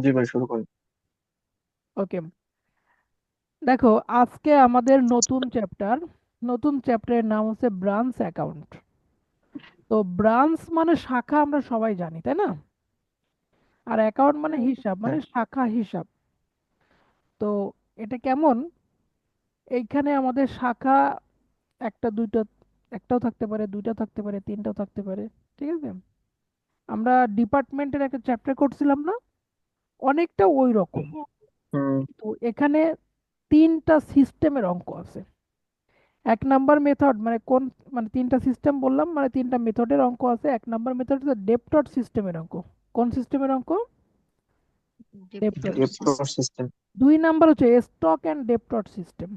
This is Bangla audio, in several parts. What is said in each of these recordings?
জি ভাই, শুরু করেন। ওকে, দেখো আজকে আমাদের নতুন চ্যাপ্টারের নাম হচ্ছে ব্রাঞ্চ অ্যাকাউন্ট। তো ব্রাঞ্চ মানে শাখা, আমরা সবাই জানি তাই না? আর অ্যাকাউন্ট মানে হিসাব, মানে হ্যাঁ। শাখা হিসাব। তো এটা কেমন, এইখানে আমাদের শাখা একটা দুইটা, একটাও থাকতে পারে, দুইটা থাকতে পারে, তিনটাও থাকতে পারে। ঠিক আছে, আমরা ডিপার্টমেন্টের একটা চ্যাপ্টার করছিলাম না, অনেকটা ওই রকম। হুম। তো এখানে তিনটা সিস্টেমের অঙ্ক আছে। এক নাম্বার মেথড মানে কোন, মানে তিনটা সিস্টেম বললাম, মানে তিনটা মেথডের অঙ্ক আছে। এক নাম্বার মেথড হচ্ছে ডেপ্টর সিস্টেমের অঙ্ক। কোন সিস্টেমের অঙ্ক? ডেপ্টর। Debtor system. দুই নাম্বার হচ্ছে স্টক অ্যান্ড ডেপ্টর সিস্টেম।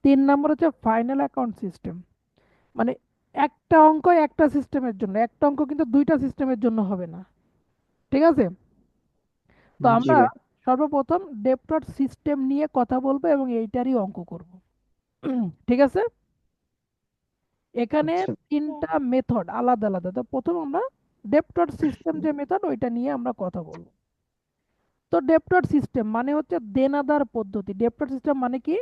তিন নাম্বার হচ্ছে ফাইনাল অ্যাকাউন্ট সিস্টেম। মানে একটা অঙ্ক একটা সিস্টেমের জন্য, একটা অঙ্ক কিন্তু দুইটা সিস্টেমের জন্য হবে না। ঠিক আছে, তো জি আমরা ভাই। সর্বপ্রথম ডেপ্টর সিস্টেম নিয়ে কথা বলবো এবং এইটারই অঙ্ক করব। ঠিক আছে, এখানে আচ্ছা। তিনটা মেথড আলাদা আলাদা। তো প্রথম আমরা ডেপ্টর সিস্টেম যে মেথড ওইটা নিয়ে আমরা কথা বলবো। তো ডেপ্টর সিস্টেম মানে হচ্ছে দেনাদার পদ্ধতি। ডেপ্টর সিস্টেম মানে কি?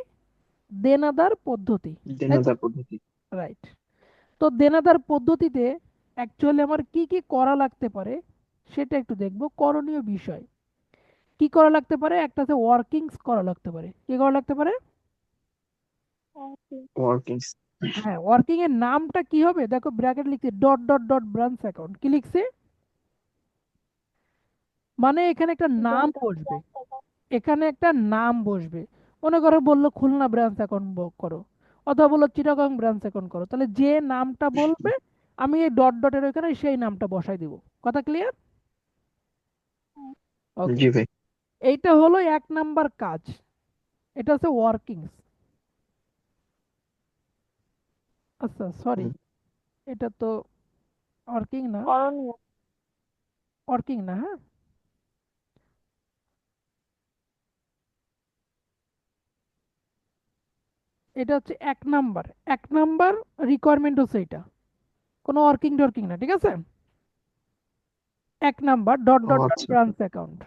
দেনাদার পদ্ধতি, তাই তো? দেনাদার পদ্ধতি। রাইট। তো দেনাদার পদ্ধতিতে অ্যাকচুয়ালি আমার কি কি করা লাগতে পারে সেটা একটু দেখবো। করণীয় বিষয় কি করা লাগতে পারে, একটা হচ্ছে ওয়ার্কিংস করা লাগতে পারে। কি করা লাগতে পারে? ওয়ার্কিংস। হ্যাঁ, ওয়ার্কিং এর নামটা কি হবে দেখো, ব্র্যাকেট লিখছি dot dot dot branch account. কি লিখছে? মানে এখানে একটা নাম বসবে, এখানে একটা নাম বসবে। মনে করো বললো খুলনা ব্রাঞ্চ অ্যাকাউন্ট করো, অথবা বললো চিটাগং ব্রাঞ্চ অ্যাকাউন্ট করো, তাহলে যে নামটা বলবে আমি এই ডট ডটের ওখানে সেই নামটা বসাই দিব। কথা ক্লিয়ার? ওকে, জি ভাই। এইটা হলো এক নাম্বার কাজ, এটা হচ্ছে ওয়ার্কিংস। আচ্ছা সরি, হুম। এটা তো ওয়ার্কিং না, ওয়ার্কিং না, হ্যাঁ। এটা হচ্ছে এক নাম্বার, এক নাম্বার রিকোয়ারমেন্ট হচ্ছে এটা, কোনো ওয়ার্কিং টর্কিং না। ঠিক আছে, এক নাম্বার ডট ও ডট ডট আচ্ছা। Branch account.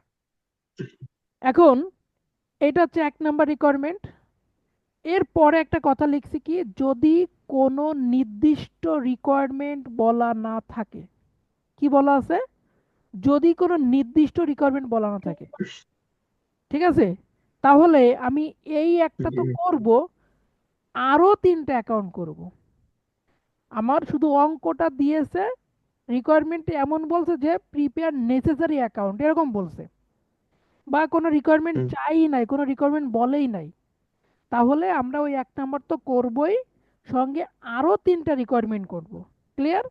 এখন এটা হচ্ছে এক নাম্বার রিকোয়ারমেন্ট। এর পরে একটা কথা লিখছি কি, যদি কোনো নির্দিষ্ট রিকোয়ারমেন্ট বলা না থাকে। কি বলা আছে? যদি কোনো নির্দিষ্ট রিকোয়ারমেন্ট বলা না থাকে, ঠিক আছে, তাহলে আমি এই একটা তো জি। করব, আরো তিনটা অ্যাকাউন্ট করব। আমার শুধু অঙ্কটা দিয়েছে, রিকোয়ারমেন্ট এমন বলছে যে প্রিপেয়ার নেসেসারি অ্যাকাউন্ট এরকম বলছে, বা কোনো রিকোয়ারমেন্ট হুম। চাই নাই, কোনো রিকোয়ারমেন্ট বলেই নাই, তাহলে আমরা ওই এক নাম্বার তো করবই, সঙ্গে আরো তিনটা রিকোয়ারমেন্ট করব। ক্লিয়ার?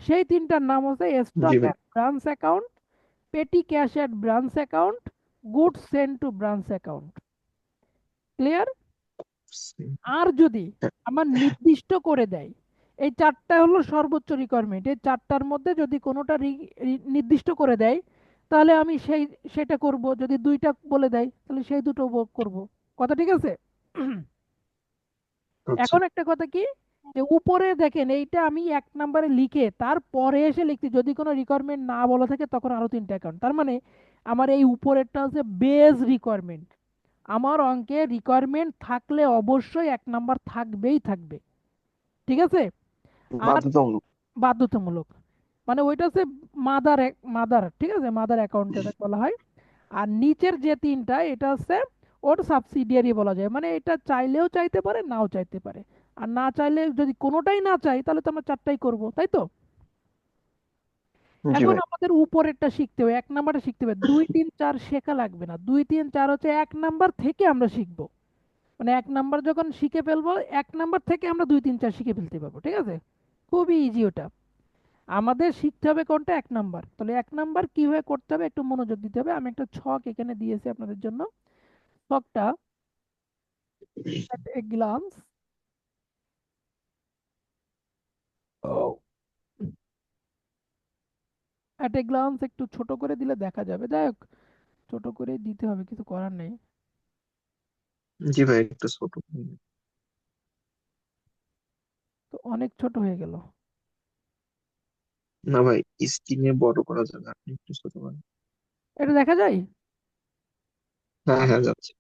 সেই তিনটার নাম হচ্ছে জি স্টক ভাই। At branch account, petty cash at branch account, goods send to branch account. Clear? আর যদি হ্যাঁ। আমার নির্দিষ্ট করে দেয়, এই চারটা হলো সর্বোচ্চ রিকোয়ারমেন্ট, এই চারটার মধ্যে যদি কোনোটা নির্দিষ্ট করে দেয়, তাহলে আমি সেটা করব। যদি দুইটা বলে দেয় তাহলে সেই দুটো করব। কথা ঠিক আছে? আচ্ছা। এখন একটা কথা কি, যে উপরে দেখেন এইটা আমি এক নম্বরে লিখে তারপরে এসে লিখছি যদি কোনো রিকোয়ারমেন্ট না বলা থাকে তখন আরো তিনটা অ্যাকাউন্ট। তার মানে আমার এই উপরেরটা হচ্ছে বেজ রিকোয়ারমেন্ট। আমার অঙ্কে রিকোয়ারমেন্ট থাকলে অবশ্যই এক নাম্বার থাকবেই থাকবে। ঠিক আছে? আর বাধ্যতামূলক। বাধ্যতামূলক, মানে ওইটা হচ্ছে মাদার, মাদার, ঠিক আছে, মাদার অ্যাকাউন্ট যেটা বলা হয়। আর নিচের যে তিনটা এটা হচ্ছে ওর সাবসিডিয়ারি বলা যায়, মানে এটা চাইলেও চাইতে পারে নাও চাইতে পারে। আর না চাইলে যদি কোনোটাই না চাই তাহলে তো আমরা চারটাই করব, তাই তো? জি এখন ভাই। আমাদের উপরেরটা শিখতে হবে, এক নাম্বারটা শিখতে হবে। দুই তিন চার শেখা লাগবে না, দুই তিন চার হচ্ছে এক নাম্বার থেকে আমরা শিখবো। মানে এক নাম্বার যখন শিখে ফেলবো, এক নাম্বার থেকে আমরা দুই তিন চার শিখে ফেলতে পারবো। ঠিক আছে, খুবই ইজি ওটা। আমাদের শিখতে হবে কোনটা, এক নাম্বার। তাহলে এক নাম্বার কিভাবে করতে হবে একটু মনোযোগ দিতে হবে। আমি একটা ছক এখানে দিয়েছি আপনাদের জন্য। ছকটা at a glance, at a glance একটু ছোট করে দিলে দেখা যাবে, যাই হোক ছোট করে দিতে হবে, কিছু করার নেই। জি ভাই, একটু ছোট। তো অনেক ছোট হয়ে গেল। না ভাই, স্ক্রিনে বড় করা যাবে, আপনি একটু ছোট করেন। এটা দেখা যায়? হ্যাঁ হ্যাঁ যাচ্ছে।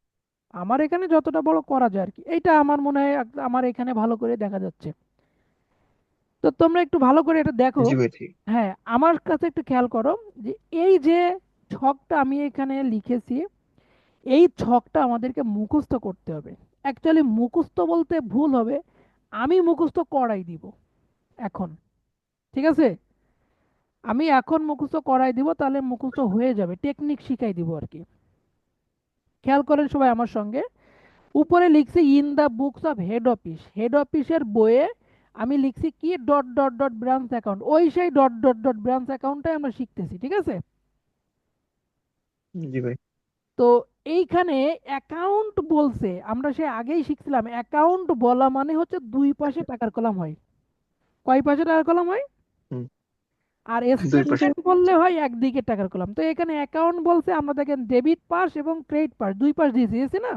আমার এখানে যতটা বড় করা যায় আর কি, এইটা আমার মনে হয় আমার এখানে ভালো করে দেখা যাচ্ছে। তো তোমরা একটু ভালো করে এটা দেখো। জি ভাই ঠিক। হ্যাঁ, আমার কাছে একটু খেয়াল করো যে এই যে ছকটা আমি এখানে লিখেছি, এই ছকটা আমাদেরকে মুখস্থ করতে হবে। অ্যাকচুয়ালি মুখস্থ বলতে ভুল হবে, আমি মুখস্থ করাই দিব এখন। ঠিক আছে, আমি এখন মুখস্থ করাই দিব, তাহলে মুখস্থ হয়ে যাবে, টেকনিক শিখাই দিব আর কি। খেয়াল করেন সবাই আমার সঙ্গে। উপরে লিখছি in the books of head office, head অফিসের বইয়ে আমি লিখছি কি dot dot dot branch account, ওই সেই ডট ডট ডট ব্রাঞ্চ অ্যাকাউন্টটাই আমরা শিখতেছি, ঠিক আছে। জি ভাই। তো এইখানে অ্যাকাউন্ট বলছে, আমরা সে আগেই শিখছিলাম অ্যাকাউন্ট বলা মানে হচ্ছে দুই পাশে টাকার কলাম হয়। কয় পাশে টাকার কলাম হয়? হুম। আর দুই পাশে। স্টেটমেন্ট বললে হয় একদিকে টাকার কলাম। তো এখানে অ্যাকাউন্ট বলছে, আমরা দেখেন ডেবিট পাশ এবং ক্রেডিট পাশ দুই পাশ দিয়েছি না।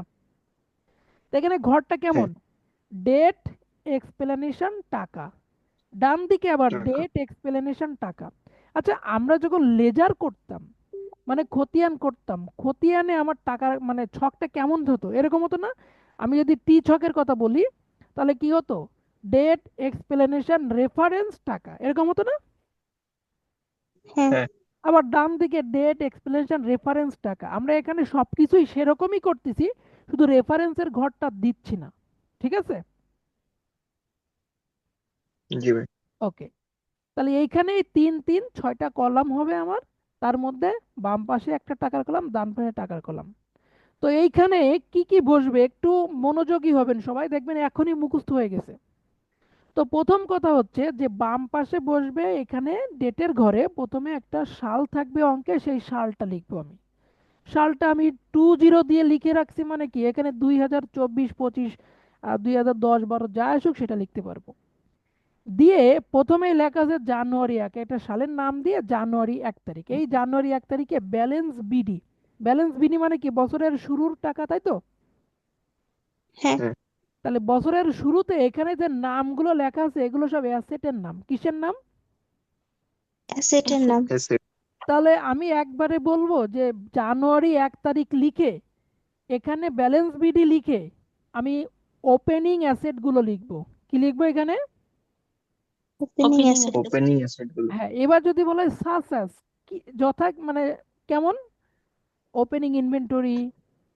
তো এখানে ঘরটা হ্যাঁ। কেমন, ডেট এক্সপ্লেনেশন টাকা, ডান দিকে আবার টাকা। ডেট এক্সপ্লেনেশন টাকা। আচ্ছা, আমরা যখন লেজার করতাম, মানে খতিয়ান করতাম, খতিয়ানে আমার টাকা মানে ছকটা কেমন হতো, এরকম হতো না? আমি যদি টি ছকের কথা বলি, তাহলে কি হতো, ডেট এক্সপ্লেনেশন রেফারেন্স টাকা, এরকম হতো না? হ্যাঁ। হ্যাঁ। আবার ডান দিকে ডেট এক্সপ্লেনেশন রেফারেন্স টাকা। আমরা এখানে সবকিছুই সেরকমই করতেছি, শুধু রেফারেন্সের ঘরটা দিচ্ছি না। ঠিক আছে, জি ভাই। ওকে। তাহলে এইখানে এই তিন তিন ছয়টা কলাম হবে আমার, তার মধ্যে বাম পাশে একটা টাকার কলাম, ডান পাশে টাকার কলাম। তো এইখানে কি কি বসবে একটু মনোযোগী হবেন সবাই, দেখবেন এখনই মুখস্থ হয়ে গেছে। তো প্রথম কথা হচ্ছে যে বাম পাশে বসবে এখানে ডেটের ঘরে প্রথমে একটা সাল থাকবে অঙ্কে, সেই সালটা লিখবো আমি। সালটা আমি 20 দিয়ে লিখে রাখছি, মানে কি এখানে 2024 25 2010 12 যা আসুক সেটা লিখতে পারবো। দিয়ে প্রথমেই লেখা আছে জানুয়ারি 1, একটা সালের নাম দিয়ে জানুয়ারি 1 তারিখ, এই জানুয়ারি 1 তারিখে ব্যালেন্স বিডি। ব্যালেন্স বিডি মানে কি, বছরের শুরুর টাকা, তাই তো? হ্যাঁ। হ্যাঁ। তাহলে বছরের শুরুতে এখানে যে নামগুলো লেখা আছে এগুলো সব অ্যাসেটের নাম। কিসের নাম? অ্যাসেটের নাম। অ্যাসেট। তাহলে আমি একবারে বলবো যে জানুয়ারি 1 তারিখ লিখে এখানে ব্যালেন্স বিডি লিখে আমি ওপেনিং অ্যাসেট গুলো লিখবো। কি লিখবো এখানে? Opening asset. ওপেনিং অ্যাসেট গুলো। হ্যাঁ, এবার যদি বলে সাস কি যথা মানে কেমন, ওপেনিং ইনভেন্টরি,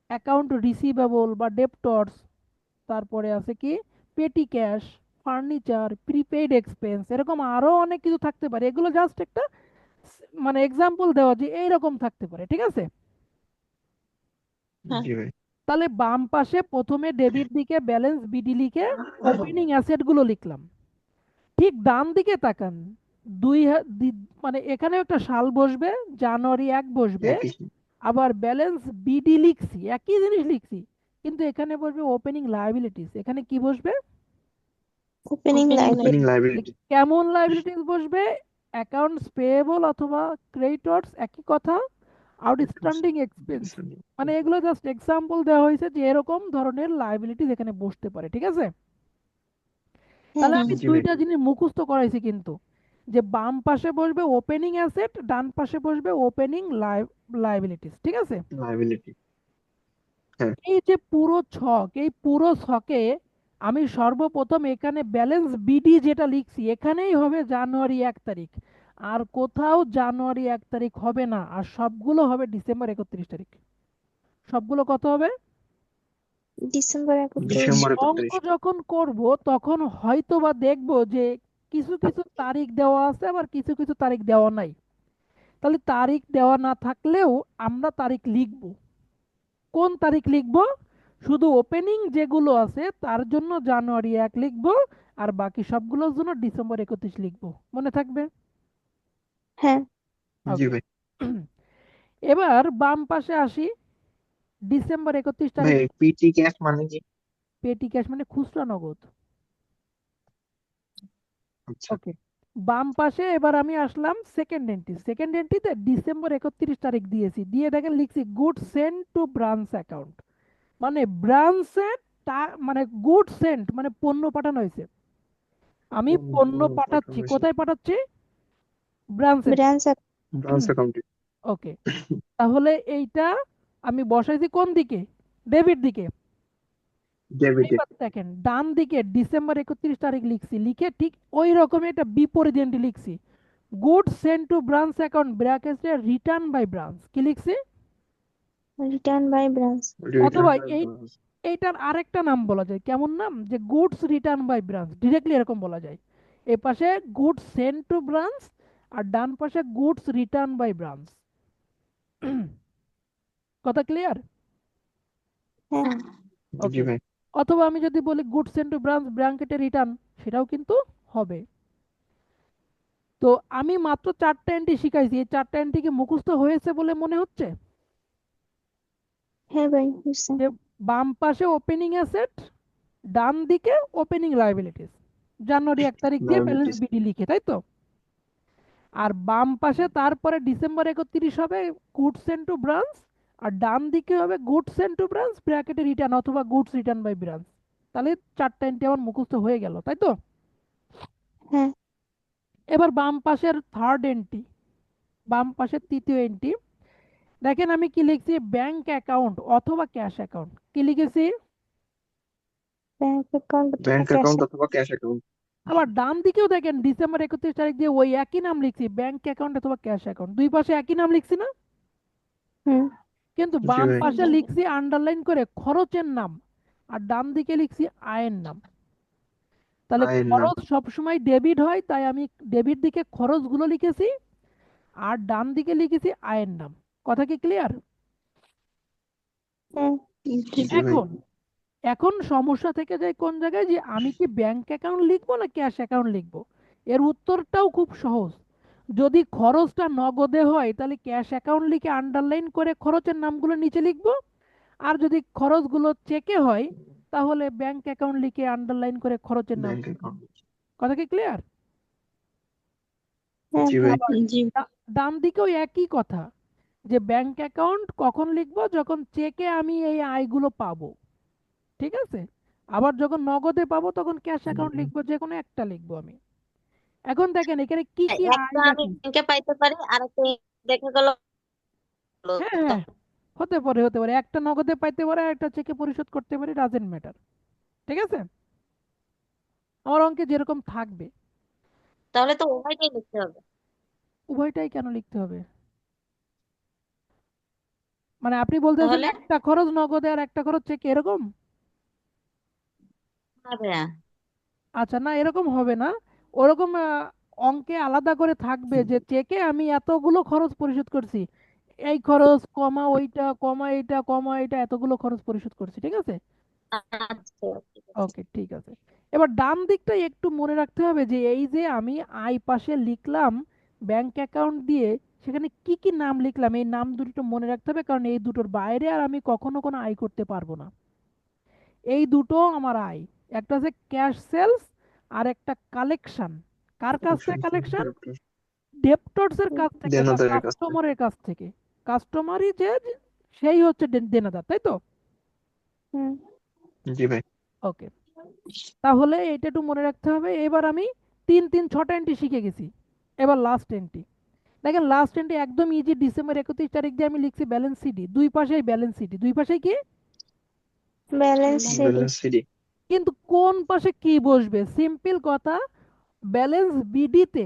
অ্যাকাউন্ট রিসিভেবল বা ডেপ্টরস, তারপরে আছে কি পেটি ক্যাশ, ফার্নিচার, প্রিপেইড এক্সপেন্স, এরকম আরো অনেক কিছু থাকতে পারে। এগুলো জাস্ট একটা মানে এক্সাম্পল দেওয়া যে এইরকম থাকতে পারে, ঠিক আছে। হ্যাঁ। জি ভাই। তাহলে বাম পাশে প্রথমে ডেবিট দিকে ব্যালেন্স বিডি লিখে ওপেনিং অ্যাসেট গুলো লিখলাম। ঠিক ডান দিকে তাকান, মানে এখানে একটা সাল বসবে, জানুয়ারি 1 বসবে, একই সাথে। আবার ব্যালেন্স বিডি লিখছি, একই জিনিস লিখছি, কিন্তু এখানে বসবে ওপেনিং লায়াবিলিটিস। এখানে কি বসবে? Opening opening liability. লাইবিলিটি। কেমন লায়াবিলিটিস বসবে? অ্যাকাউন্টস পেয়েবল অথবা ক্রেডিটর্স, একই কথা। আউটস্ট্যান্ডিং এক্সপেন্স, মানে এগুলো জাস্ট এক্সাম্পল দেওয়া হয়েছে যে এরকম ধরনের লায়াবিলিটিস এখানে বসতে পারে, ঠিক আছে। হ্যাঁ। তাহলে হ্যাঁ। আমি জি ভাই। দুইটা জিনিস মুখস্থ করাইছি কিন্তু, যে বাম পাশে বসবে ওপেনিং অ্যাসেট, ডান পাশে বসবে ওপেনিং লায়াবিলিটিস, ঠিক আছে। লাইবিলিটি। হ্যাঁ। এই যে পুরো ছক, এই পুরো ছকে আমি সর্বপ্রথম এখানে ব্যালেন্স বিডি যেটা লিখছি এখানেই হবে জানুয়ারি 1 তারিখ, আর কোথাও জানুয়ারি 1 তারিখ হবে না, আর সবগুলো হবে ডিসেম্বর 31 তারিখ। সবগুলো কত হবে? ডিসেম্বর তো 31। ডিসেম্বর অঙ্ক 31। যখন করব তখন হয়তো বা দেখবো যে কিছু কিছু তারিখ দেওয়া আছে, আবার কিছু কিছু তারিখ দেওয়া নাই। তাহলে তারিখ দেওয়া না থাকলেও আমরা তারিখ লিখব। কোন তারিখ লিখব? শুধু ওপেনিং যেগুলো আছে তার জন্য জানুয়ারি 1 লিখব, আর বাকি সবগুলোর জন্য ডিসেম্বর 31 লিখব। মনে থাকবে? হ্যাঁ। জি ওকে। ভাই। এবার বাম পাশে আসি, ডিসেম্বর 31 তারিখ। ভাই পিটি ক্যাশ মানে কি? পেটি ক্যাশ মানে খুচরা নগদ। আচ্ছা। ওকে। বাম পাশে এবার আমি আসলাম সেকেন্ড এন্ট্রি, সেকেন্ড এন্ট্রিতে ডিসেম্বর 31 তারিখ দিয়েছি, দিয়ে দেখেন লিখছি good sent to branch account, মানে ব্রাঞ্চে মানে গুড সেন্ট মানে পণ্য পাঠানো হয়েছে। আমি পণ্য পাঠাচ্ছি, পাঠানো কোথায় পাঠাচ্ছি? ব্রাঞ্চে। ব্রাঞ্চ। ব্রাঞ্চ অ্যাকাউন্টে। ওকে, তাহলে এইটা আমি বসাইছি কোন দিকে? ডেবিট দিকে। ডেবিটে। এবার দেখেন ডান দিকে ডিসেম্বর 31 তারিখ লিখছি, লিখে ঠিক ওই রকমই একটা বিপরীত এন্ট্রি লিখছি, good sent to branch account ব্র্যাকেটে রিটার্ন বাই ব্রাঞ্চ। কি লিখছি? Return by branch. অথবা এইটার আরেকটা নাম বলা যায়, কেমন নাম, যে goods return by branch, directly এরকম বলা যায়। এই পাশে গুডস সেন্ট টু ব্রাঞ্চ আর ডান পাশে গুডস রিটার্ন বাই ব্রাঞ্চ। কথা ক্লিয়ার? হ্যাঁ, জি ওকে। ভাই। অথবা আমি যদি বলি গুডস সেন্ট টু ব্রাঞ্চ ব্র্যাকেটে রিটার্ন, সেটাও কিন্তু হবে। তো আমি মাত্র 4টা এন্ট্রি শিখাইছি, এই 4টা এন্ট্রি কি মুখস্থ হয়েছে বলে মনে হচ্ছে? হ্যাঁ ভাই বুঝছি। যে বাম পাশে ওপেনিং অ্যাসেট, ডান দিকে ওপেনিং লায়াবিলিটিস, জানুয়ারি 1 তারিখ দিয়ে ব্যালেন্স Liabilities. বিডি লিখে, তাই তো? আর বাম পাশে তারপরে ডিসেম্বর 31 হবে গুডস সেন্ট টু ব্রাঞ্চ, আর ডান দিকে হবে গুডস সেন্ট টু ব্রাঞ্চ ব্র্যাকেটে রিটার্ন অথবা গুডস রিটার্ন বাই ব্রাঞ্চ। তাহলে 4টা এন্ট্রি আমার মুখস্থ হয়ে গেল, তাই তো? হ্যাঁ, এবার বাম পাশের থার্ড এন্ট্রি, বাম পাশের তৃতীয় এন্ট্রি, দেখেন আমি কি লিখছি, ব্যাংক অ্যাকাউন্ট অথবা ক্যাশ অ্যাকাউন্ট। কি লিখেছি? ব্যাংক অ্যাকাউন্ট অথবা ব্যাংক ক্যাশ। অ্যাকাউন্ট অথবা ক্যাশ অ্যাকাউন্ট। আবার ডান দিকেও দেখেন ডিসেম্বর 31 তারিখ দিয়ে ওই একই নাম লিখছি, ব্যাংক অ্যাকাউন্ট অথবা ক্যাশ অ্যাকাউন্ট, দুই পাশে একই নাম লিখছি না? হুম, কিন্তু জি বাম ভাই। পাশে লিখছি আন্ডারলাইন করে খরচের নাম, আর ডান দিকে লিখছি আয়ের নাম। তাহলে আয়ের নাম। খরচ সবসময় ডেবিট হয়, তাই আমি ডেবিট দিকে খরচগুলো লিখেছি, আর ডান দিকে লিখেছি আয়ের নাম। কথা কি ক্লিয়ার? হ্যাঁ, জি ভাই। এখন এখন সমস্যা থেকে যায় কোন জায়গায়, যে আমি কি ব্যাংক অ্যাকাউন্ট লিখবো না ক্যাশ অ্যাকাউন্ট লিখবো? এর উত্তরটাও খুব সহজ। যদি খরচটা নগদে হয় তাহলে ক্যাশ অ্যাকাউন্ট লিখে আন্ডারলাইন করে খরচের নামগুলো নিচে লিখবো, আর যদি খরচগুলো চেকে হয় তাহলে ব্যাংক অ্যাকাউন্ট লিখে আন্ডারলাইন করে খরচের নাম। Bank account. কথা কি ক্লিয়ার? হ্যাঁ জি ভাই। আবার ডান দিকেও একই কথা, যে ব্যাংক অ্যাকাউন্ট কখন লিখবো, যখন চেকে আমি এই আয়গুলো পাবো, ঠিক আছে? আবার যখন নগদে পাবো তখন ক্যাশ অ্যাকাউন্ট লিখবো, যে কোনো একটা লিখবো আমি। এখন দেখেন এখানে কি কি আয় একটা আমি রাখি। ব্যাংকে পাইতে পারি আর একটা দেখা গেল হ্যাঁ হ্যাঁ, হতে পারে একটা নগদে পাইতে পারে আর একটা চেকে পরিশোধ করতে পারে, ডাজেন্ট ম্যাটার। ঠিক আছে, আমার অঙ্কে যেরকম থাকবে। তাহলে তো উভয়টাই লিখতে হবে। উভয়টাই কেন লিখতে হবে? মানে আপনি বলতেছেন তাহলে একটা খরচ নগদে আর একটা খরচ চেকে, এরকম? হবে না। আচ্ছা, না এরকম হবে না। ওরকম অঙ্কে আলাদা করে থাকবে যে চেকে আমি এতগুলো খরচ পরিশোধ করছি, এই খরচ কমা ওইটা কমা এইটা কমা এটা, এতগুলো খরচ পরিশোধ করছি, ঠিক আছে? আচ্ছা ঠিক আছে। ওকে, ঠিক আছে। এবার ডান দিকটা একটু মনে রাখতে হবে, যে এই যে আমি আই পাশে লিখলাম ব্যাংক অ্যাকাউন্ট দিয়ে, সেখানে কি কি নাম লিখলাম এই নাম দুটো মনে রাখতে হবে, কারণ এই দুটোর বাইরে আর আমি কখনো কোনো আয় করতে পারবো না। এই দুটো আমার আয়, একটা হচ্ছে ক্যাশ সেলস আর একটা কালেকশন। কার কাছ থেকে কালেকশন? ডেপ্টরস এর কাছ থেকে বা দেনাদারের কাছ থেকে। কাস্টমারের কাছ থেকে। কাস্টমারই যে সেই হচ্ছে দেনাদার, তাই তো? হুম, জি ভাই। ওকে, তাহলে এটা একটু মনে রাখতে হবে। এবার আমি 6টা এন্ট্রি শিখে গেছি। এবার লাস্ট এন্ট্রি, দেখেন লাস্ট এন্ট্রি একদম ইজি, ডিসেম্বর 31 তারিখ দিয়ে আমি লিখছি ব্যালেন্স সিডি, দুই পাশেই ব্যালেন্স সিডি, দুই পাশেই কি? Balance sheet. Balance CD. কিন্তু কোন পাশে কি বসবে? সিম্পল কথা, ব্যালেন্স বিডিতে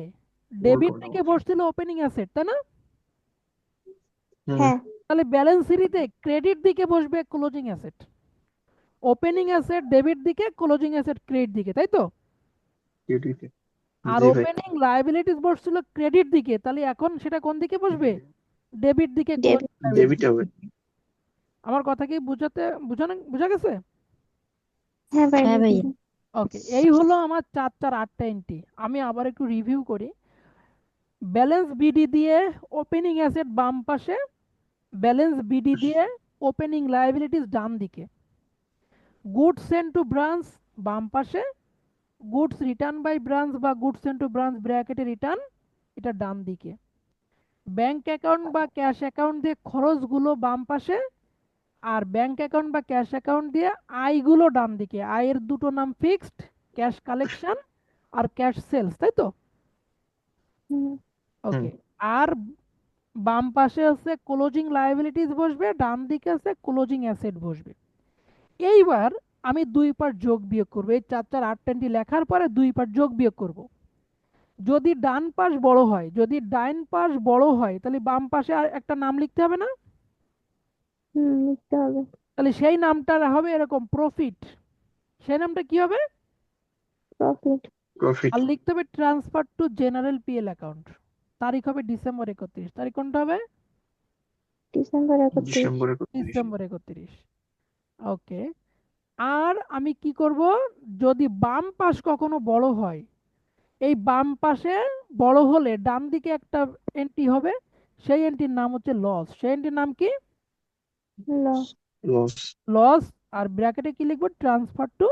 ডেবিট দিকে বসছিল ওপেনিং অ্যাসেট, তাই না? হুম। হ্যাঁ, তাহলে ব্যালেন্স সিডিতে ক্রেডিট দিকে বসবে closing asset, opening asset debit দিকে, ক্লোজিং অ্যাসেট ক্রেডিট দিকে, তাই তো? সিডিতে। আর জি ভাই। ওপেনিং লায়াবিলিটিস বসছিল ক্রেডিট দিকে, তাহলে এখন সেটা কোন দিকে বসবে? ডেবিট দিকে, ডেবিট। ডেবিট হবে। আমার কথা কি বোঝা গেছে? হ্যাঁ ভাই হ্যাঁ ভাইয়া। ওকে, এই হলো আমার 8টা এন্ট্রি। আমি আবার একটু রিভিউ করি। ব্যালেন্স বিডি দিয়ে ওপেনিং অ্যাসেট বাম পাশে, ব্যালেন্স বিডি দিয়ে ওপেনিং লায়াবিলিটিস ডান দিকে, গুডস সেন্ট টু ব্রাঞ্চ বাম পাশে, গুডস রিটার্ন বাই ব্রাঞ্চ বা গুডস সেন্ট টু ব্রাঞ্চ ব্র্যাকেটে রিটার্ন, এটা ডান দিকে। ব্যাংক অ্যাকাউন্ট বা ক্যাশ অ্যাকাউন্ট দিয়ে খরচগুলো বাম পাশে, আর ব্যাংক অ্যাকাউন্ট বা ক্যাশ অ্যাকাউন্ট দিয়ে আয়গুলো ডান দিকে। আয়ের দুটো নাম ফিক্সড, ক্যাশ কালেকশন আর ক্যাশ সেলস, তাই তো? হুম, হুম। ওকে। আর বাম পাশে হচ্ছে ক্লোজিং লায়াবিলিটিস বসবে, ডান দিকে আছে ক্লোজিং অ্যাসেট বসবে। এইবার আমি 2 পার্ট যোগ বিয়োগ করবো, এই 4 4 8 10টি লেখার পরে 2 পার্ট যোগ বিয়োগ করব। যদি ডান পাশ বড় হয়, যদি ডাইন পাশ বড় হয়, তাহলে বাম পাশে আর একটা নাম লিখতে হবে না? লিখতে হবে। তাহলে সেই নামটা হবে এরকম প্রফিট। সেই নামটা কি হবে? প্রফিট। প্রফিট। আর লিখতে হবে transfer to general PL account. তারিখ হবে ডিসেম্বর 31। তারিখ কোনটা হবে? ডিসেম্বর 31। ডিসেম্বর 31। ডিসেম্বর 31। ওকে। আর আমি কি করব, যদি বাম পাশ কখনো বড় হয়, এই বাম পাশে বড় হলে ডান দিকে একটা এন্ট্রি হবে, সেই এন্ট্রির নাম হচ্ছে লস। সেই এন্ট্রির নাম কি? লস। লস। লস। আর ব্র্যাকেটে কি লিখবো? Transfer to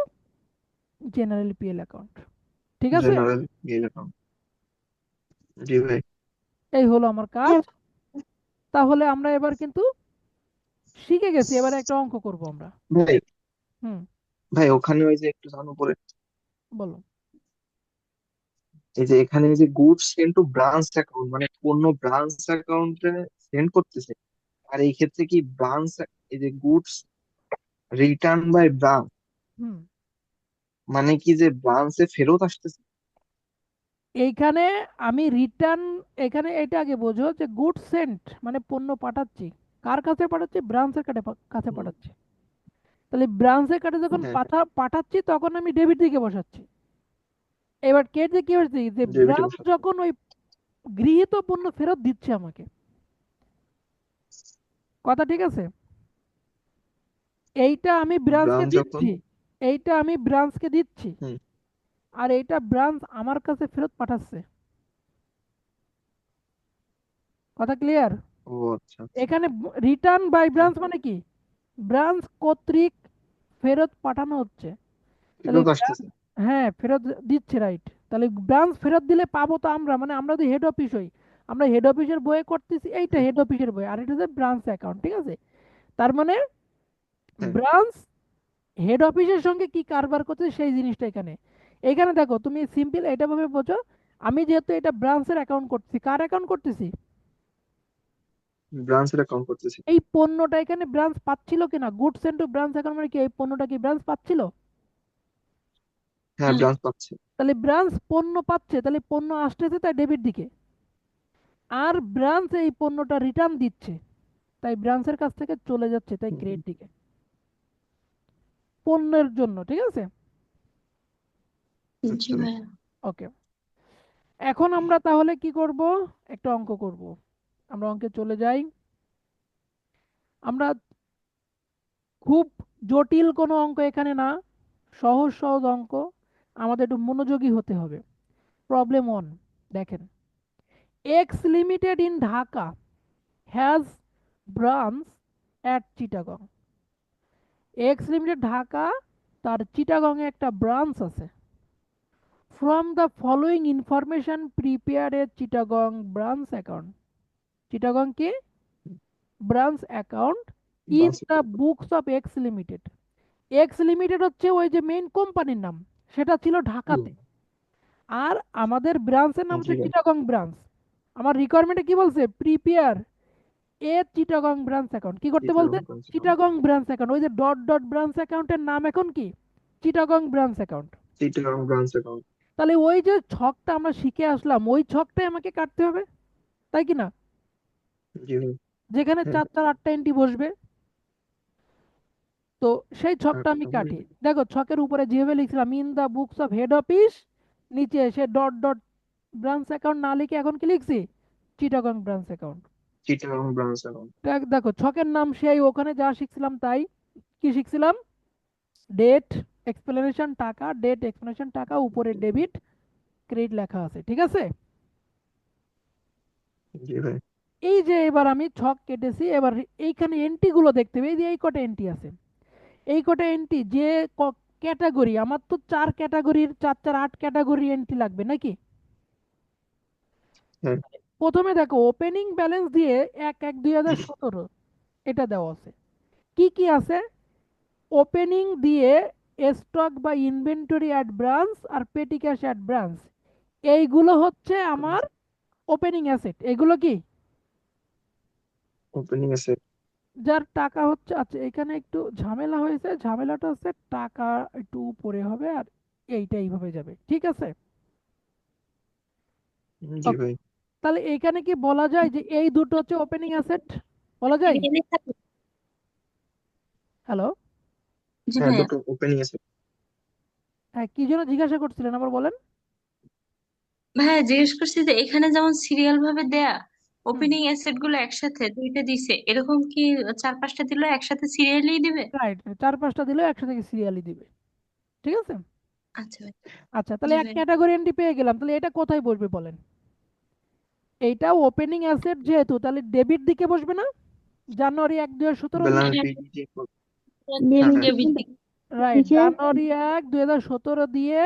general PL account. ঠিক আছে? General PL account. জি ভাই। এই হলো আমার কাজ। তাহলে আমরা এবার কিন্তু শিখে গেছি, এবারে একটা অঙ্ক করব আমরা। ভাই, হুম, ভাই ওখানে ওই যে একটু জানো পরে, বলো। এই যে এখানে এই যে goods send to branch account, মানে পণ্য ব্রাঞ্চ অ্যাকাউন্টে সেন্ড করতেছে। আর এই ক্ষেত্রে কি ব্রাঞ্চ, এই যে গুডস রিটার্ন বাই ব্রাঞ্চ, হুম, মানে কি যে ব্রাঞ্চে ফেরত আসতেছে? এইখানে আমি রিটার্ন, এখানে এটা আগে বোঝো যে গুড সেন্ট মানে পণ্য পাঠাচ্ছি, কার কাছে পাঠাচ্ছি? ব্রাঞ্চের কাছে হুম, পাঠাচ্ছি। তাহলে ব্রাঞ্চের কাছে যখন হ্যাঁ, পাঠাচ্ছি তখন আমি ডেবিট দিকে বসাচ্ছি। এবার কেটে কি হচ্ছে যে ডেবিটে ব্রাঞ্চ বসাচ্ছে। যখন ওই গৃহীত পণ্য ফেরত দিচ্ছে আমাকে, কথা ঠিক আছে? এইটা আমি ব্রাঞ্চকে ব্রাঞ্চ যখন, দিচ্ছি, এইটা আমি ব্রাঞ্চকে দিচ্ছি, হুম, আর এইটা ব্রাঞ্চ আমার কাছে ফেরত পাঠাচ্ছে। কথা ক্লিয়ার? ও আচ্ছা আচ্ছা, এখানে রিটার্ন বাই হ্যাঁ, ব্রাঞ্চ মানে কি? ব্রাঞ্চ কর্তৃক ফেরত পাঠানো হচ্ছে। তাহলে ফেরত আসতেছে। হ্যাঁ, ফেরত দিচ্ছে, রাইট। তাহলে ব্রাঞ্চ ফেরত দিলে পাবো তো আমরা, মানে আমরা তো হেড অফিস হই, আমরা হেড অফিসের বইয়ে করতেছি, এইটা হুম, হেড অফিসের বই, আর এটা হচ্ছে ব্রাঞ্চ অ্যাকাউন্ট। ঠিক আছে? তার মানে হ্যাঁ, ব্রাঞ্চ হেড অফিসের সঙ্গে কি কারবার করছে সেই জিনিসটা এখানে। এখানে দেখো তুমি সিম্পল এটা ভাবে বোঝো, আমি যেহেতু এটা ব্রাঞ্চের অ্যাকাউন্ট করতেছি, কার অ্যাকাউন্ট করতেছি? ব্রাঞ্চের অ্যাকাউন্ট করতেছে। এই পণ্যটা এখানে ব্রাঞ্চ পাচ্ছিল কিনা? Goods and to branch account মানে কি, এই পণ্যটা কি ব্রাঞ্চ পাচ্ছিল? হ্যাঁ, ব্রাঞ্চ পাচ্ছে। তাহলে ব্রাঞ্চ পণ্য পাচ্ছে, তাহলে পণ্য আসতেছে তাই ডেবিট দিকে। আর ব্রাঞ্চ এই পণ্যটা রিটার্ন দিচ্ছে, তাই ব্রাঞ্চের কাছ থেকে চলে যাচ্ছে, তাই হুম, ক্রেডিট দিকে পণ্যের জন্য। ঠিক আছে? আচ্ছা ভাই। ওকে। এখন আমরা তাহলে কি করব? একটা অঙ্ক করব। আমরা অঙ্কে চলে যাই। আমরা খুব জটিল কোনো অঙ্ক এখানে না, সহজ সহজ অঙ্ক। আমাদের একটু মনোযোগী হতে হবে। প্রবলেম 1 দেখেন, X limited in Dhaka has branch at Chittagong. X limited Dhaka, তার চিটাগং এ একটা ব্রাঞ্চ আছে। From the following information prepare a Chittagong branch account. Chittagong কি? Branch account in branch the account. Books of X limited. X limited হচ্ছে ওই যে মেইন কোম্পানির নাম, সেটা ছিল হুম, ঢাকাতে। আর আমাদের ব্রাঞ্চের নাম জি হচ্ছে ভাই। চিটাগং ব্রাঞ্চ। আমার রিকোয়ারমেন্টে কি বলছে? Prepare a Chittagong branch account. কি করতে বলছে? Branch account. Chittagong branch account. ওই যে ডট ডট ব্রাঞ্চ অ্যাকাউন্টের নাম এখন কি? Chittagong branch account. Chittagong branch account. তাহলে ওই যে ছকটা আমরা শিখে আসলাম, ওই ছকটাই আমাকে কাটতে হবে, তাই কি না? জি ভাই। যেখানে হ্যাঁ, 4 4 8টা এন্ট্রি বসবে। তো সেই ছকটা আমি আটটা কাটি। বলবে। দেখো ছকের উপরে যেভাবে লিখছিলাম in the books of head office, নিচে এসে ডট ডট ব্রাঞ্চ অ্যাকাউন্ট না লিখে এখন কি লিখছি? Chittagong branch account. Chittagong branch account. দেখো ছকের নাম সেই, ওখানে যা শিখছিলাম তাই। কি শিখছিলাম? ডেট এক্সপ্লেনেশন টাকা, ডেট এক্সপ্লেনেশন টাকা, উপরে ডেবিট ক্রেডিট লেখা আছে। ঠিক আছে? জি ভাই। এই যে এবার আমি ছক কেটেছি, এবার এইখানে এন্ট্রি গুলো দেখতে হবে। এই যে এই কটা এন্ট্রি আছে, এই কটা এন্ট্রি যে ক্যাটাগরি, আমার তো 4 ক্যাটাগরির 4 4 8 ক্যাটাগরি এন্ট্রি লাগবে নাকি? হ্যাঁ, প্রথমে দেখো ওপেনিং ব্যালেন্স দিয়ে 1/1/2017 এটা দেওয়া আছে। কি কি আছে? ওপেনিং দিয়ে স্টক বা ইনভেন্টরি অ্যাট ব্রাঞ্চ আর পেটি ক্যাশ অ্যাট ব্রাঞ্চ, এইগুলো হচ্ছে আমার ওপেনিং অ্যাসেট। এগুলো কি? Opening asset. যার টাকা হচ্ছে, আচ্ছা এখানে একটু ঝামেলা হয়েছে, ঝামেলাটা হচ্ছে টাকা একটু উপরে হবে আর এইটা এইভাবে যাবে, ঠিক আছে? জি ওকে, ভাই। তাহলে এখানে কি বলা যায় যে এই দুটো হচ্ছে ওপেনিং অ্যাসেট, বলা যায়? হ্যালো, জি হ্যাঁ, ভাইয়া। দুটো ওপেনিং অ্যাসেট। হ্যাঁ কি জন্য জিজ্ঞাসা করছিলেন আবার বলেন? ভাইয়া জিজ্ঞেস করছি যে এখানে যেমন সিরিয়াল ভাবে দেয়া হুম, ওপেনিং অ্যাসেট গুলো একসাথে দুইটা দিছে, এরকম কি 4-5টা দিলেও একসাথে সিরিয়ালি দিবে? রাইট, 4-5টা দিলেও একসাথে সিরিয়ালি দিবে, ঠিক আছে? আচ্ছা ভাই। আচ্ছা তাহলে জি এক ভাই। ক্যাটাগরি এন্ট্রি পেয়ে গেলাম, তাহলে এটা কোথায় বসবে বলেন? এইটা ওপেনিং অ্যাসেট যেহেতু, তাহলে ডেবিট দিকে বসবে না? জানুয়ারি 1, 2017 দিয়ে, ব্যালেন্স হ্যাঁ, বিডিটি। ডেবিট হ্যাঁ, ডেবিট দিকে। রাইট, নিচে জানুয়ারি 1, 2017 দিয়ে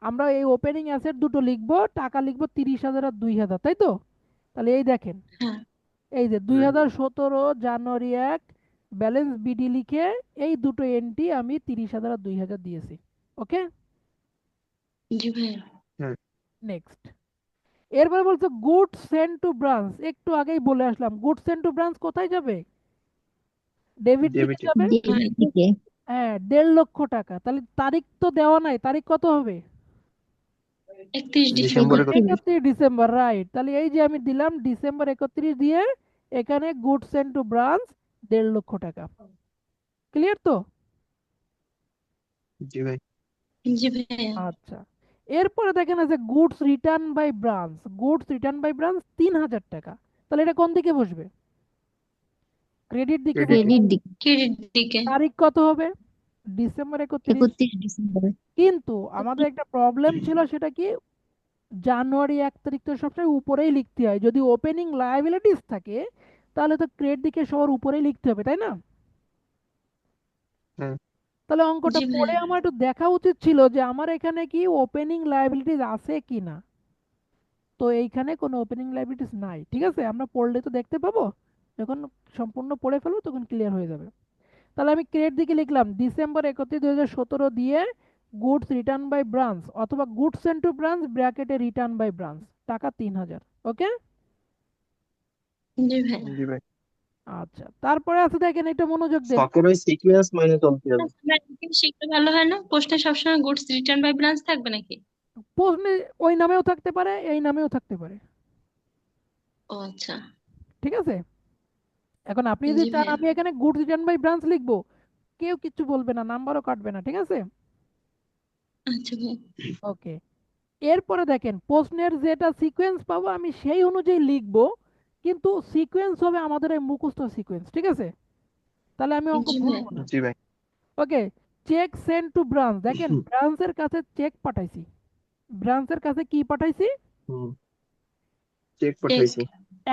আমরা এই ওপেনিং অ্যাসেট দুটো লিখবো, টাকা লিখবো 30,000 আর 2,000, তাই তো? তাহলে এই দেখেন, হ্যাঁ। এই যে 2017 জানুয়ারি 1 ব্যালেন্স বিডি লিখে এই দুটো এন্ট্রি আমি 30,000 আর 2,000 দিয়েছি। ওকে, জি ভাইয়া। হ্যাঁ, নেক্সট। এরপরে বলছে গুড সেন্ড টু ব্রাঞ্চ, একটু আগেই বলে আসলাম গুড সেন্ড টু ব্রাঞ্চ কোথায় যাবে? ডেবিট দিকে ডেবিটে। যাবে। ডেবিট দিকে হ্যাঁ 1.5 লক্ষ টাকা, তাহলে তারিখ তো দেওয়া নাই, তারিখ কত হবে? 31 ডিসেম্বর ডিসেম্বর। 31 December, right. তাহলে এই যে আমি দিলাম ডিসেম্বর 31 দিয়ে এখানে গুড সেন্ড টু ব্রাঞ্চ 1.5 লক্ষ টাকা। ক্লিয়ার তো? জি ভাই। জি ভাইয়া। আচ্ছা, এরপরে দেখেন আছে goods return by branch, goods return by branch 3,000 টাকা। তাহলে এটা কোন দিকে বসবে? ক্রেডিট দিকে ক্রেডিট। বসবে। ক্রেডিট দিকে ক্রেডিট দিকে। তারিখ কত হবে? ডিসেম্বর 31। 31 ডিসেম্বর কিন্তু আমাদের একটা প্রবলেম ছিল, সেটা কি জানুয়ারি 1 তারিখ তো সবসময় উপরেই লিখতে হয়, যদি ওপেনিং লায়াবিলিটিস থাকে তাহলে তো ক্রেডিট দিকে সবার উপরেই লিখতে হবে, তাই না? হ্যাঁ, তাহলে অঙ্কটা জি পড়ে ভাইয়া। আমার একটু দেখা উচিত ছিল যে আমার এখানে কি ওপেনিং লায়াবিলিটিস আছে কিনা। তো এইখানে কোনো ওপেনিং লায়াবিলিটিস নাই, ঠিক আছে? আমরা পড়লে তো দেখতে পাবো, যখন সম্পূর্ণ পড়ে ফেলবো তখন ক্লিয়ার হয়ে যাবে। তাহলে আমি ক্রেডিট দিকে লিখলাম ডিসেম্বর 31, 2017 দিয়ে গুডস রিটার্ন বাই ব্রাঞ্চ অথবা গুডস সেন্ড টু ব্রাঞ্চ ব্র্যাকেটে রিটার্ন বাই ব্রাঞ্চ, টাকা 3,000। ওকে, জি ভাইয়া। জি ভাই। আচ্ছা তারপরে আছে দেখেন, এটা মনোযোগ দেন। শখের ওই সিকোয়েন্স মাইনে চলতে হবে। শিখতে ভালো হয় না, প্রশ্নে সবসময় গুডস রিটার্ন বাই ব্রাঞ্চ থাকবে নাকি? প্রশ্নে ওই নামেও থাকতে পারে, এই নামেও থাকতে পারে, ও আচ্ছা। ঠিক আছে? এখন আপনি যদি জি চান ভাইয়া। আমি এখানে গুডস রিটার্ন বাই ব্রাঞ্চ লিখবো, কেউ কিচ্ছু বলবে না, নাম্বারও কাটবে না, ঠিক আছে? আচ্ছা ভাই। ওকে, এরপরে দেখেন প্রশ্নের যেটা সিকোয়েন্স পাবো আমি সেই অনুযায়ী লিখবো, কিন্তু সিকোয়েন্স হবে আমাদের এই মুখস্থ সিকোয়েন্স, ঠিক আছে? তাহলে আমি অঙ্ক জি ভাইয়া। ভুলবো না। জি ভাই। ওকে, চেক সেন্ড টু ব্রাঞ্চ, দেখেন ব্রাঞ্চের কাছে চেক পাঠাইছি, ব্রাঞ্চের কাছে কি পাঠাইছি? হুম, চেক চেক। পাঠাইছি।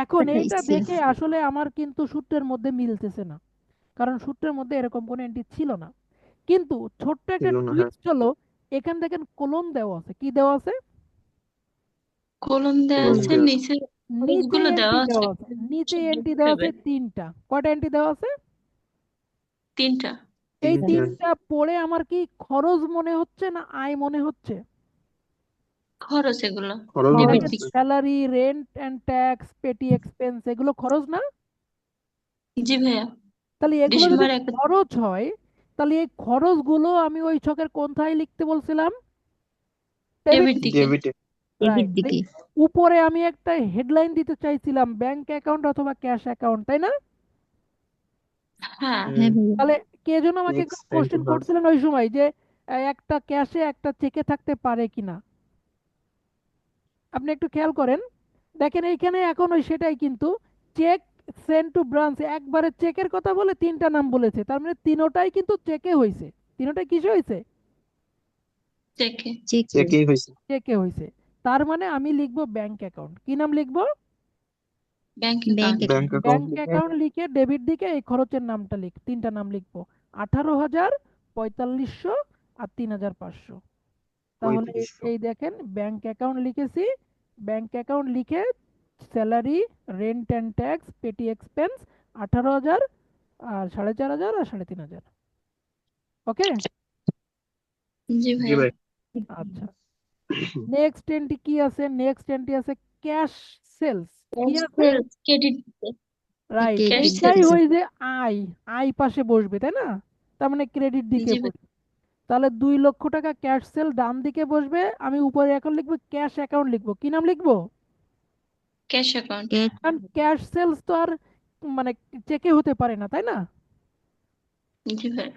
এখন এইটা পাঠাইছি দেখে আসলে আমার কিন্তু সূত্রের মধ্যে মিলতেছে না, কারণ সূত্রের মধ্যে এরকম কোনো এন্ট্রি ছিল না। কিন্তু ছোট্ট একটা ছিল না, হ্যাঁ। টুইস্ট হলো, এখানে দেখেন কলম দেওয়া আছে, কি দেওয়া আছে? কলম দেওয়া কলম আছে, দেওয়া। নিচে নিচে খরচগুলো এন্ট্রি দেওয়া আছে দেওয়া আছে, নিচে এন্ট্রি দেওয়া আছে হিসেবে। 3টা। কয়টা এন্ট্রি দেওয়া আছে? 3টা। এই তিনটা। 3টা পড়ে আমার কি খরচ মনে হচ্ছে না আয় মনে হচ্ছে? খরচ এগুলো। খরচ মনে ডেবিট খরচ দিকে। হচ্ছে। স্যালারি, রেন্ট এন্ড ট্যাক্স, পেটি এক্সপেন্স, এগুলো খরচ না? জি ভাইয়া। তাহলে এগুলো যদি ডিসেম্বর 1 খরচ হয়, তাহলে এই খরচগুলো আমি ওই ছকের কোনটায় লিখতে বলছিলাম? ডেবিট। ডেবিট দিকে। ডেবিটে। ডেবিট রাইট, দিকে উপরে আমি একটা হেডলাইন দিতে চাইছিলাম ব্যাংক অ্যাকাউন্ট অথবা ক্যাশ অ্যাকাউন্ট, তাই না? হ্যাঁ। হ্যাঁ ভাইয়া তাহলে কে যেন আমাকে cheque send to question branch. করছিলেন ওই সময় যে একটা ক্যাশে একটা চেকে থাকতে পারে কিনা, আপনি একটু খেয়াল করেন। দেখেন এইখানে এখন ওই সেটাই, কিন্তু চেক সেন্ড টু ব্রাঞ্চ একবারে চেকের কথা বলে 3টা নাম বলেছে, তার মানে তিনোটাই কিন্তু চেকে হয়েছে। তিনোটাই কিসে হয়েছে? চেকে। চেক চেকেই হয়েছে। চেকে হয়েছে। তার মানে আমি লিখবো ব্যাংক অ্যাকাউন্ট, কি নাম লিখবো? Bank bank account. Bank account account bank লিখে অ্যাকাউন্ট লিখে ডেবিট দিকে এই খরচের নামটা 3টা নাম লিখবো, 18,000, 4500 আর 3,500। তাহলে 3500। এই দেখেন ব্যাংক অ্যাকাউন্ট লিখেছি, ব্যাংক অ্যাকাউন্ট লিখে স্যালারি, রেন্ট অ্যান্ড ট্যাক্স, পেটি এক্সপেন্স 18,000 আর 4,500 আর 3,500। ওকে, জি জি ভাইয়া। ভাই। আচ্ছা নেক্সট এন্ট্রি কি আছে? নেক্সট এন্ট্রি আছে ক্যাশ সেলস, কি আছে? ক্রেডিট দিকে। রাইট, ক্যাশ এইটাই সেলস। হয় যে আই আই পাশে বসবে, তাই না? তার মানে ক্রেডিট দিকে জি ভাই, বসবে। তাহলে 2 লক্ষ টাকা ক্যাশ সেল ডান দিকে বসবে, আমি উপরে এখন লিখবো ক্যাশ অ্যাকাউন্ট, লিখবো কি নাম লিখবো? Cash account. কারণ ক্যাশ সেলস তো আর মানে চেকে হতে পারে না, তাই না? জি ভাই।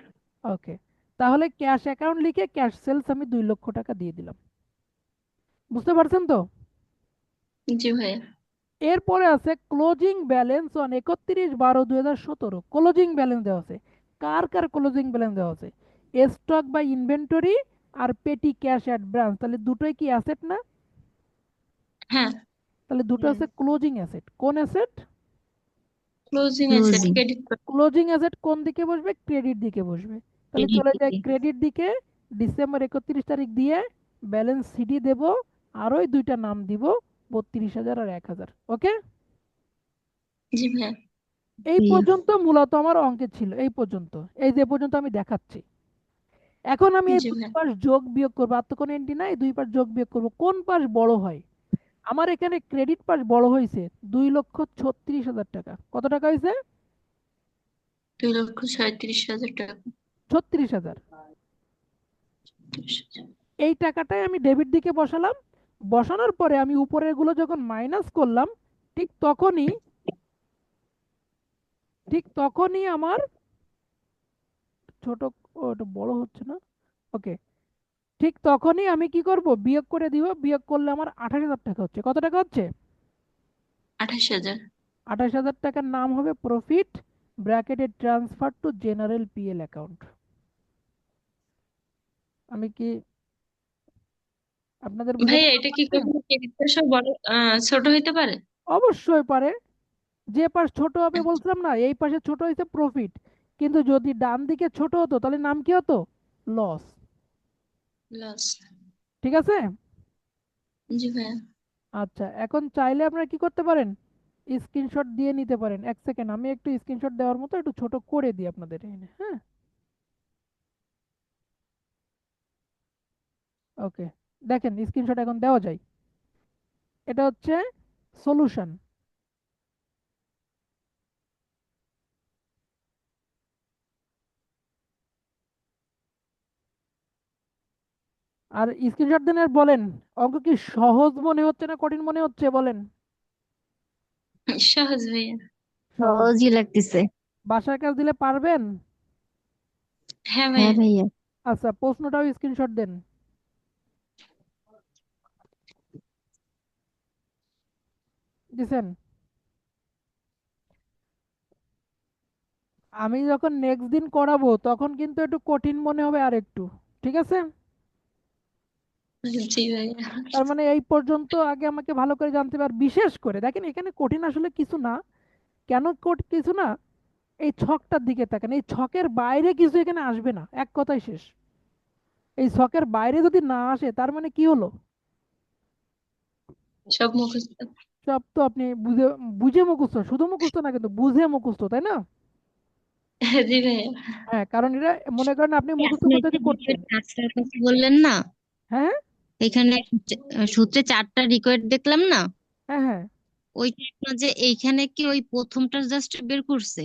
ওকে, তাহলে ক্যাশ অ্যাকাউন্ট লিখে ক্যাশ সেলস আমি 2 লক্ষ টাকা দিয়ে দিলাম। বুঝতে পারছেন তো? জি ভাই। এরপরে আছে closing balance on 31/12/2017। Closing balance দেওয়া আছে। কার কার ক্লোজিং ব্যালেন্স দেওয়া আছে? স্টক বা ইনভেন্টরি আর পেটি ক্যাশ অ্যাট ব্রাঞ্চ, তাহলে দুটোই কি অ্যাসেট না? হ্যাঁ। তাহলে দুটো আছে ক্লোজিং অ্যাসেট। কোন asset? Closing asset, credit card. Closing asset কোন দিকে বসবে? ক্রেডিট দিকে বসবে। তাহলে চলে যায় ক্রেডিট দিকে, ডিসেম্বর 31 তারিখ দিয়ে ব্যালেন্স সিডি দেব, আর ওই দুইটা নাম দিব, 32,000 আর 1,000। ওকে, জি ভাই। এই পর্যন্ত মূলত আমার অঙ্কে ছিল, এই পর্যন্ত, এই যে পর্যন্ত আমি দেখাচ্ছি। এখন আমি এই জি দুই ভাই। পাশ যোগ বিয়োগ করবো, আর তো কোনো এন্ট্রি নাই, দুই পাশ যোগ বিয়োগ করবো, কোন পাশ বড় হয়? আমার এখানে ক্রেডিট পাশ বড় হয়েছে 2,36,000 টাকা। কত টাকা হয়েছে? 2,37,000 টাকা। 36,000। এই টাকাটাই আমি ডেবিট দিকে বসালাম। বসানোর পরে আমি উপরের গুলো যখন মাইনাস করলাম, ঠিক তখনই আমার ছোট, ও এটা বড় হচ্ছে না। ওকে, ঠিক তখনই আমি কি করব? বিয়োগ করে দিব। বিয়োগ করলে আমার 28,000 টাকা হচ্ছে। কত টাকা হচ্ছে? 28,000। 28,000 টাকার নাম হবে প্রফিট, ব্র্যাকেটে transfer to general PL account. আমি কি আপনাদের বোঝাতে ভাইয়া এটা কি পারছি? কখনো ক্রেডিট কার্ড বড় ছোট হইতে পারে? অবশ্যই পারে। যে পাশ ছোট হবে বলছিলাম না, এই পাশে ছোট হয়েছে প্রফিট, কিন্তু যদি ডান দিকে ছোট হতো তাহলে নাম কি হতো? লস। লস। ঠিক আছে। জি ভাইয়া। আচ্ছা, এখন চাইলে আপনারা কি করতে পারেন? স্ক্রিনশট দিয়ে নিতে পারেন। 1 সেকেন্ড, আমি একটু স্ক্রিনশট দেওয়ার মতো একটু ছোট করে দিই আপনাদের এখানে, হ্যাঁ। ওকে, দেখেন স্ক্রিনশট এখন দেওয়া যায়। এটা হচ্ছে সলিউশন। আর স্ক্রিনশট দেন আর বলেন, অঙ্ক কি সহজ মনে হচ্ছে না কঠিন মনে হচ্ছে বলেন? সহজ ভাইয়া। সহজ। সহজই লাগতেছে। বাসায় কাজ দিলে পারবেন? হ্যাঁ হ্যাঁ ভাইয়া। ভাইয়া। আচ্ছা, প্রশ্নটাও স্ক্রিনশট দেন। দিছেন? আমি যখন নেক্সট দিন করাবো তখন কিন্তু একটু কঠিন মনে হবে আর একটু। ঠিক আছে। জি ভাইয়া। তার মানে এই পর্যন্ত আগে আমাকে ভালো করে জানতে হবে। আর বিশেষ করে দেখেন, এখানে কঠিন আসলে কিছু না। কেন কিছু না? এই ছকটার দিকে তাকান, এই ছকের বাইরে কিছু এখানে আসবে না, এক কথায় শেষ। এই ছকের বাইরে যদি না আসে তার মানে কি হলো? সব মুখস্থ। সব তো আপনি বুঝে বুঝে মুখস্থ, শুধু মুখস্থ না কিন্তু বুঝে মুখস্থ, তাই না? জি ভাইয়া। হ্যাঁ, কারণ এটা মনে করেন আপনি মুখস্থ আপনি করতে যে যদি করতেন। কাজটার কথা বললেন না, হ্যাঁ, এখানে সূত্রে 4টা রিকোয়ার্ড দেখলাম না, হ্যাঁ, হ্যাঁ। ওইটা আপনার যে এইখানে কি ওই প্রথমটা জাস্ট বের করছে?